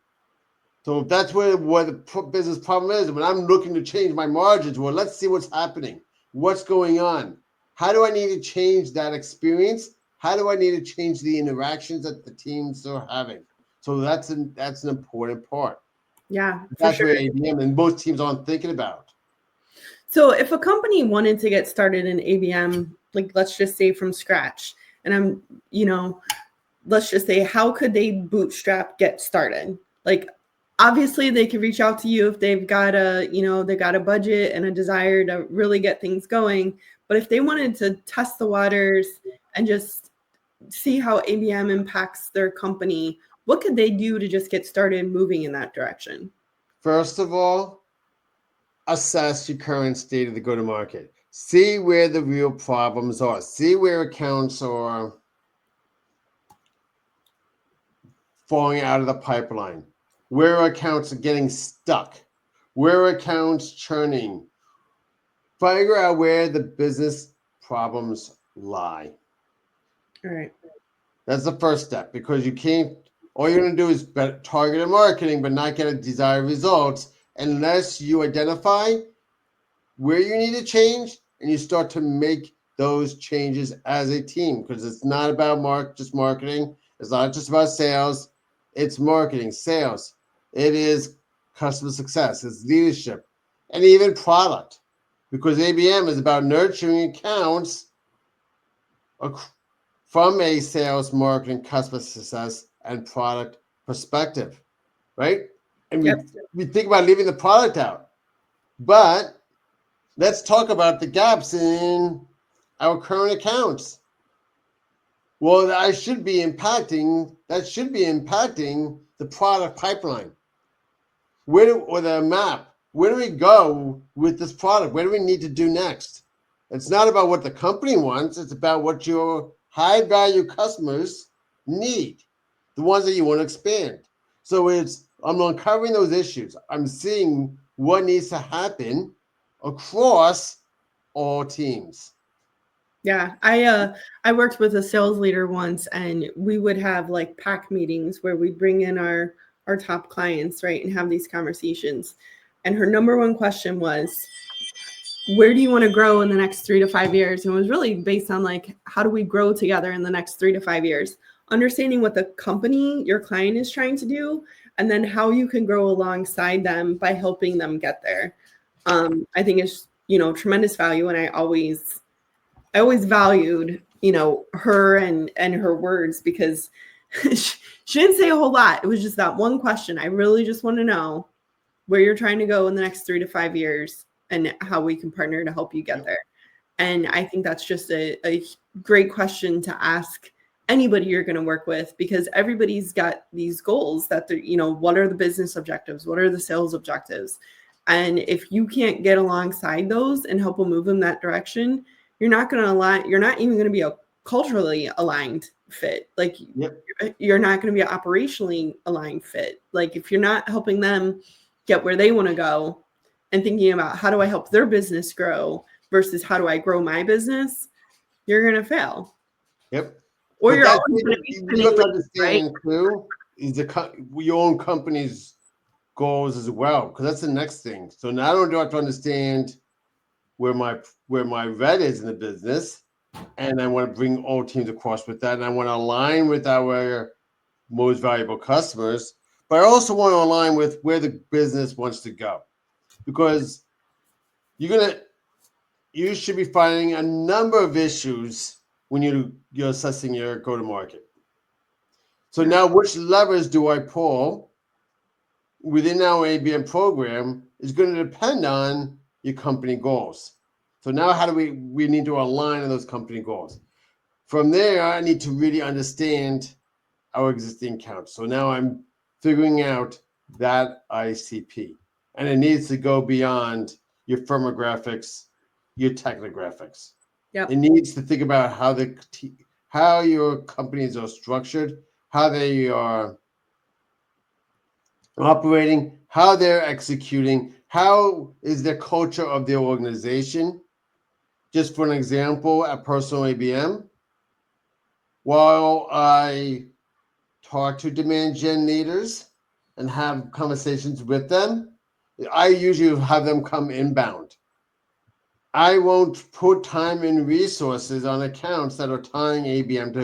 So that's where the business problem is. When I'm looking to change my margins, well, let's see what's happening. What's going on? How do I need to change that experience? How do I need to change the interactions that the teams are having? So that's an important part. Yeah, that's where ABM and most teams aren't thinking about. So if a company wanted to get started in ABM, like let's just say from scratch, and let's just say, how could they bootstrap get started? Like, obviously they could reach out to you if they've got a budget and a desire to really get things going. But if they wanted to test the waters and just see how ABM impacts their company, what could they do to just get started moving in that direction? First of all, assess your current state of the go-to-market. See where the real problems are. See where accounts are falling out of the pipeline, where accounts are getting stuck, where accounts churning. Figure out where the business problems lie. All right. That's the first step, because you can't, all you're going to do is targeted marketing, but not get a desired results unless you identify where you need to change and you start to make those changes as a team, because it's not about just marketing. It's not just about sales. It's marketing, sales. It is customer success. It's leadership and even product, because ABM is about nurturing accounts from a sales, marketing, customer success, and product perspective, right? And Yep. we think about leaving the product out. But let's talk about the gaps in our current accounts. Well, that should be impacting the product pipeline. Or the map. Where do we go with this product? What do we need to do next? It's not about what the company wants. It's about what your high value customers need, the ones that you want to expand. So I'm uncovering those issues. I'm seeing what needs to happen across all teams. Yeah, I worked with a sales leader once, and we would have like pack meetings where we bring in our top clients, right, and have these conversations. And her number one question was, where do you want to grow in the next 3 to 5 years? And it was really based on like, how do we grow together in the next 3 to 5 years? Understanding what the company, your client, is trying to do, and then how you can grow alongside them by helping them get there. I think it's, tremendous value. And I always valued, her and her words, because she didn't say a whole lot. It was just that one question. I really just want to know where you're trying to go in the next 3 to 5 years and how we can partner to help you get there. And I think that's just a great question to ask anybody you're going to work with, because everybody's got these goals that they're, what are the business objectives? What are the sales objectives? And if you can't get alongside those and help them move in that direction, you're not going to align. You're not even going to be a culturally aligned fit. Like, you're not going to be an operationally aligned fit. Like, if you're not helping them get where they want to go and thinking about how do I help their business grow versus how do I grow my business, you're going to fail. Yep. Or but you're always going to be you have to understand, right? too, is your own company's goals as well, because that's the next thing. So not only do I have to understand where my red is in the business, and I want to bring all teams across with that, and I want to align with our most valuable customers, but I also want to align with where the business wants to go, because you should be finding a number of issues when you're assessing your go-to-market. So now, which levers do I pull within our ABM program is going to depend on your company goals. So now, how do we need to align on those company goals? From there, I need to really understand our existing accounts. So now I'm figuring out that ICP, and it needs to go beyond your firmographics, your technographics. Yep. It needs to think about how your companies are structured, how they are operating, how they're executing, how is the culture of their organization. Just for an example, at Personal ABM, while I talk to demand gen leaders and have conversations with them, I usually have them come inbound. I won't put time and resources on accounts that are tying ABM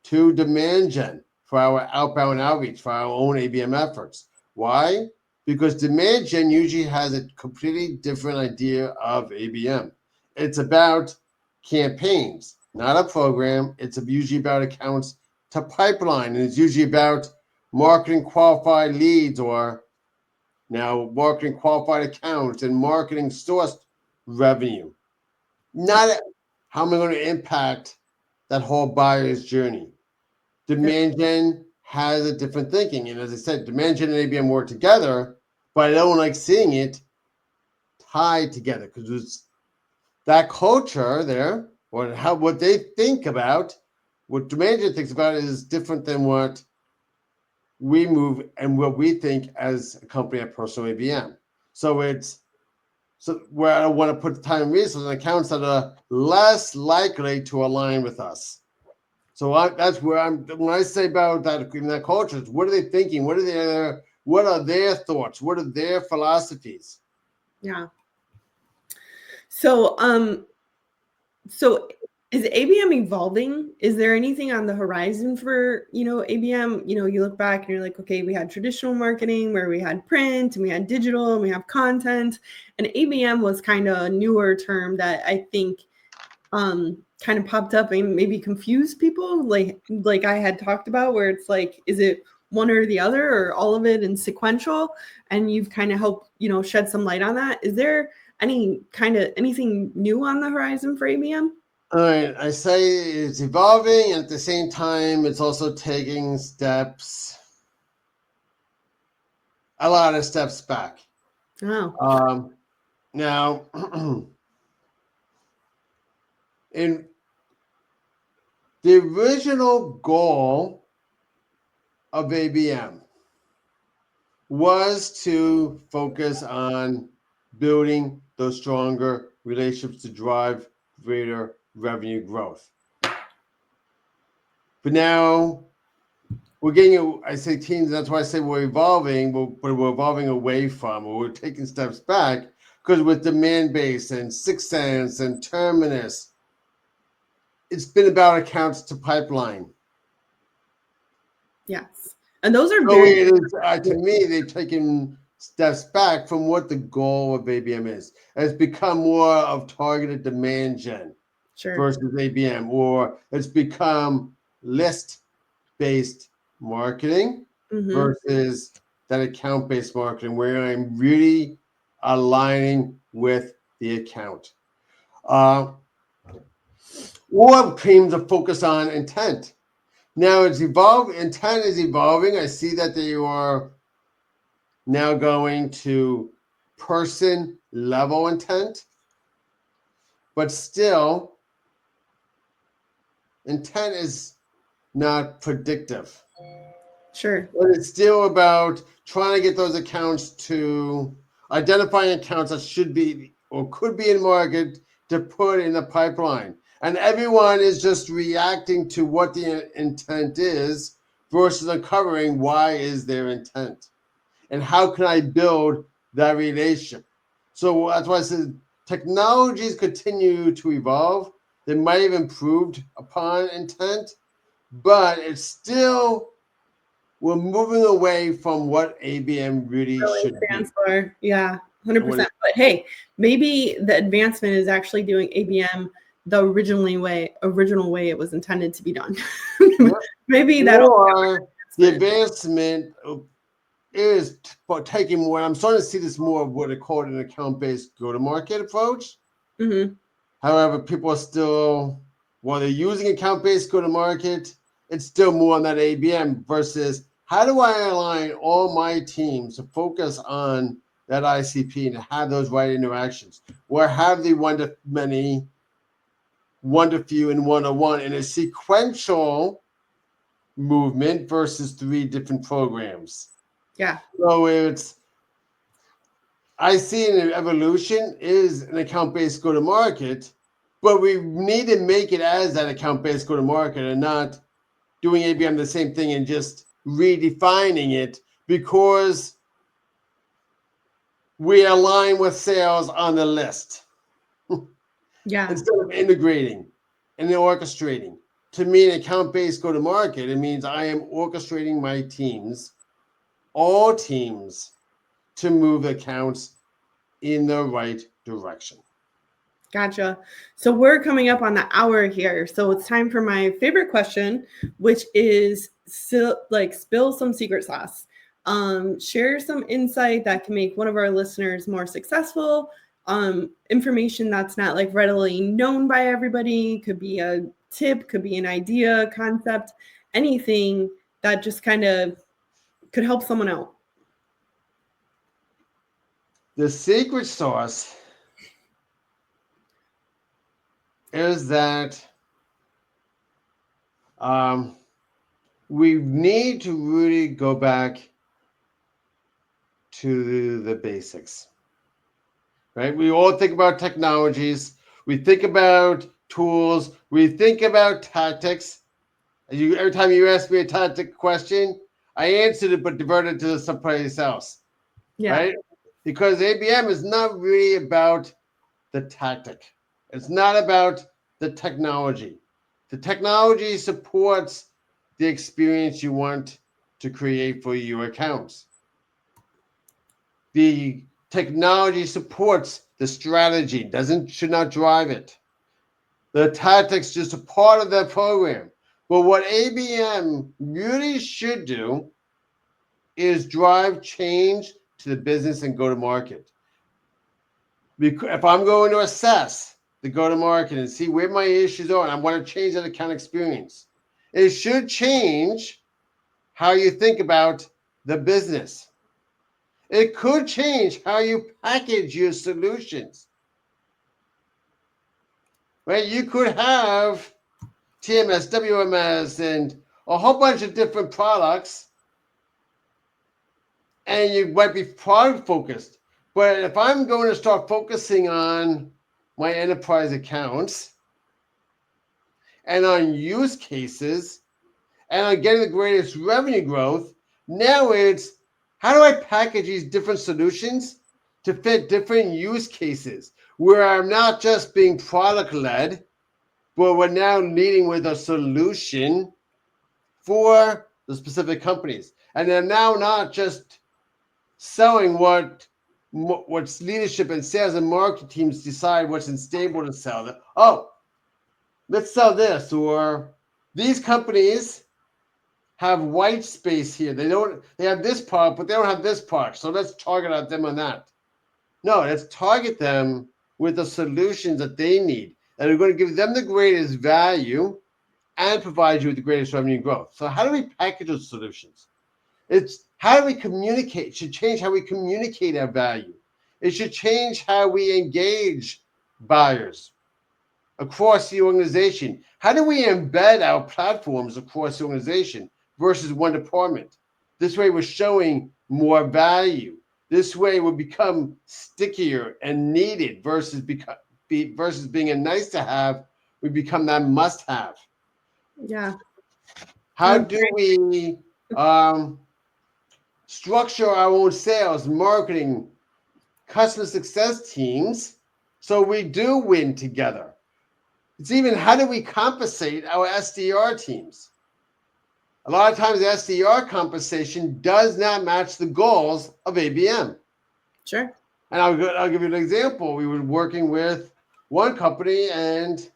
to demand gen for our outbound outreach, for our own ABM efforts. Why? Because demand gen usually has a completely different idea of ABM. It's about campaigns, not a program. It's usually about accounts to pipeline, and it's usually about marketing qualified leads, or now marketing qualified accounts and marketing sourced revenue. Not how am I going to impact that whole buyer's journey. Demand gen has a different thinking. And as I said, demand gen and ABM work together, but I don't like seeing it tied together, because it's that culture there, or what they think about, what demand gen thinks about is different than what we move and what we think as a company at Personal ABM. So where I want to put the time and resources on accounts that are less likely to align with us. So that's where when I say about that in that culture, what are they thinking? What are their thoughts? What are their philosophies? Yeah. So is ABM evolving? Is there anything on the horizon for, ABM? You look back and you're like, okay, we had traditional marketing where we had print and we had digital and we have content, and ABM was kind of a newer term that I think kind of popped up and maybe confused people, like I had talked about, where it's like, is it one or the other or all of it in sequential, and you've kind of helped, shed some light on that. Is there anything new on the horizon for ABM? All right, I say it's evolving, and at the same time, it's also taking steps, a lot of steps back. Oh. Now, in the original goal of ABM was to focus on building those stronger relationships to drive greater revenue growth. But now we're getting, I say teams, that's why I say we're evolving, but we're evolving away from, or we're taking steps back, because with demand base and Sixth Sense and Terminus, it's been about accounts to pipeline. Yes. And those are to me, they've taken steps back from what the goal of ABM is. It's become more of targeted demand gen versus ABM, or it's become list-based marketing versus that account-based marketing, where I'm really aligning with the account. Or teams are focused on intent. Now it's evolved. Intent is evolving. I see that they are now going to person level intent, but still, intent is not predictive. Sure. But it's still about trying to get those accounts to identifying accounts that should be or could be in market to put in the pipeline. And everyone is just reacting to what the intent is versus uncovering why is their intent and how can I build that relationship. So that's why I said technologies continue to evolve. They might have improved upon intent, but it's still, we're moving away from what ABM really should be. For. Yeah, 100%. But hey, maybe the advancement is actually doing ABM the original way it was intended to be done. Maybe that. Or the advancement is taking more. I'm starting to see this more of what they call an account-based go-to-market approach. However, people are still, while they're using account-based go-to-market, it's still more on that ABM versus how do I align all my teams to focus on that ICP and have those right interactions, or have the one-to-many, one-to-few, and one-to-one in a sequential movement versus 3 different programs. Yeah. So I see an evolution is an account-based go-to-market, but we need to make it as that account-based go-to-market and not doing ABM the same thing and just redefining it because we align with sales on the list. Instead of integrating and then orchestrating. To me, an account-based go-to-market, it means I am orchestrating my teams, all teams, to move accounts in the right direction. Gotcha. So we're coming up on the hour here. So it's time for my favorite question, which is spill some secret sauce. Share some insight that can make one of our listeners more successful. Information that's not like readily known by everybody. Could be a tip, could be an idea, concept, anything that just kind of could help someone out. The secret sauce is that we need to really go back to the basics, right? We all think about technologies. We think about tools. We think about tactics. Every time you ask me a tactic question, I answered it, but diverted to someplace else, right? Because ABM is not really about the tactic. It's not about the technology. The technology supports the experience you want to create for your accounts. The technology supports the strategy, should not drive it. The tactics just a part of that program. But what ABM really should do is drive change to the business and go to market. If I'm going to assess the go to market and see where my issues are, and I want to change that account experience, it should change how you think about the business. It could change how you package your solutions. Right? You could have TMS, WMS, and a whole bunch of different products, and you might be product focused. But if I'm going to start focusing on my enterprise accounts and on use cases and on getting the greatest revenue growth, now it's how do I package these different solutions to fit different use cases where I'm not just being product led, but we're now leading with a solution for the specific companies. And they're now not just selling what's leadership and sales and marketing teams decide what's in stable to sell. Oh, let's sell this, or these companies have white space here. They have this part, but they don't have this part. So let's target them on that. No, let's target them with the solutions that they need that are going to give them the greatest value and provide you with the greatest revenue growth. So how do we package those solutions? It's how do we communicate? It should change how we communicate our value. It should change how we engage buyers across the organization. How do we embed our platforms across the organization versus one department? This way we're showing more value. This way we'll become stickier and needed versus being a nice to have, we become that must have. Yeah. How do we structure our own sales, marketing, customer success teams so we do win together? It's even how do we compensate our SDR teams? A lot of times the SDR compensation does not match the goals of ABM. Sure. And I'll give you an example. We were working with one company and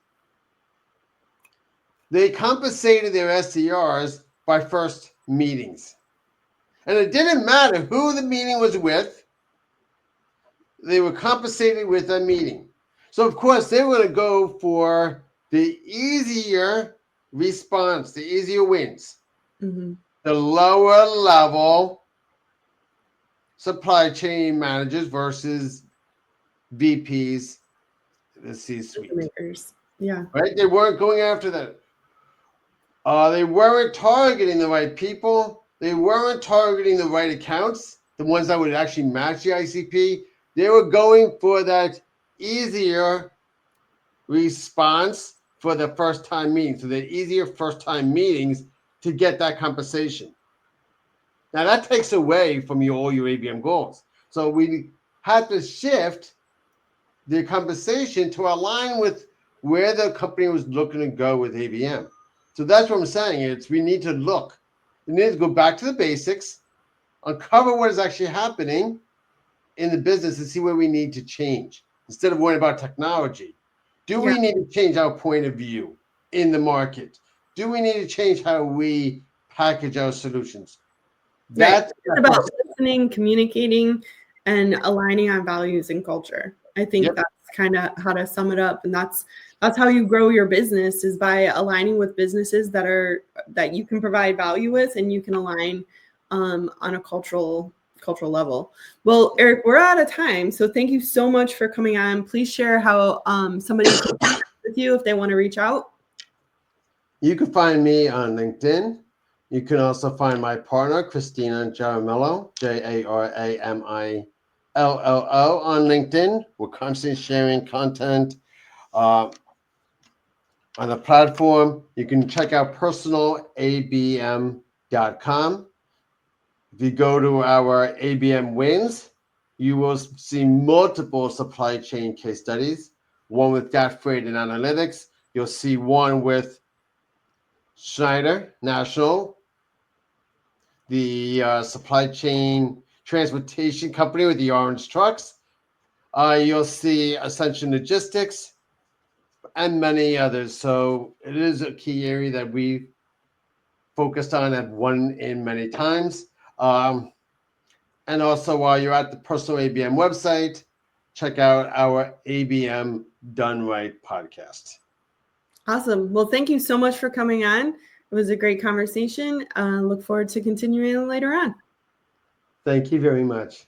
they compensated their SDRs by first meetings. And it didn't matter who the meeting was with. They were compensated with a meeting. So, of course, they were going to go for the easier response, the easier wins. Mm-hmm. The lower level supply chain managers versus VPs, the C-suite. Yeah. Right? They weren't going after that. They weren't targeting the right people. They weren't targeting the right accounts, the ones that would actually match the ICP. They were going for that easier response for the first time meeting, so the easier first time meetings to get that compensation. Now that takes away from all your ABM goals. So we had to shift the compensation to align with where the company was looking to go with ABM. So that's what I'm saying. We need to look. We need to go back to the basics, uncover what is actually happening in the business and see where we need to change instead of worrying about technology. Do we need to change our point of view in the market? Do we need to change how we package our solutions? That's about listening, communicating, and aligning on values and culture. I think that's kind of how to sum it up. And that's how you grow your business, is by aligning with businesses that you can provide value with and you can align on a cultural level. Well, Eric, we're out of time. So thank you so much for coming on. Please share how somebody can connect with you if they want to reach out. You can find me on LinkedIn. You can also find my partner, Christina Jaramillo, Jaramillo on LinkedIn. We're constantly sharing content on the platform. You can check out personalabm.com. If you go to our ABM wins, you will see multiple supply chain case studies, one with Gat Freight and Analytics. You'll see one with Schneider National, the supply chain transportation company with the orange trucks. You'll see Ascension Logistics and many others. So it is a key area that we focused on, have won in many times. And also, while you're at the Personal ABM website, check out our ABM Done Right podcast. Awesome. Well, thank you so much for coming on. It was a great conversation. Look forward to continuing later on. Thank you very much.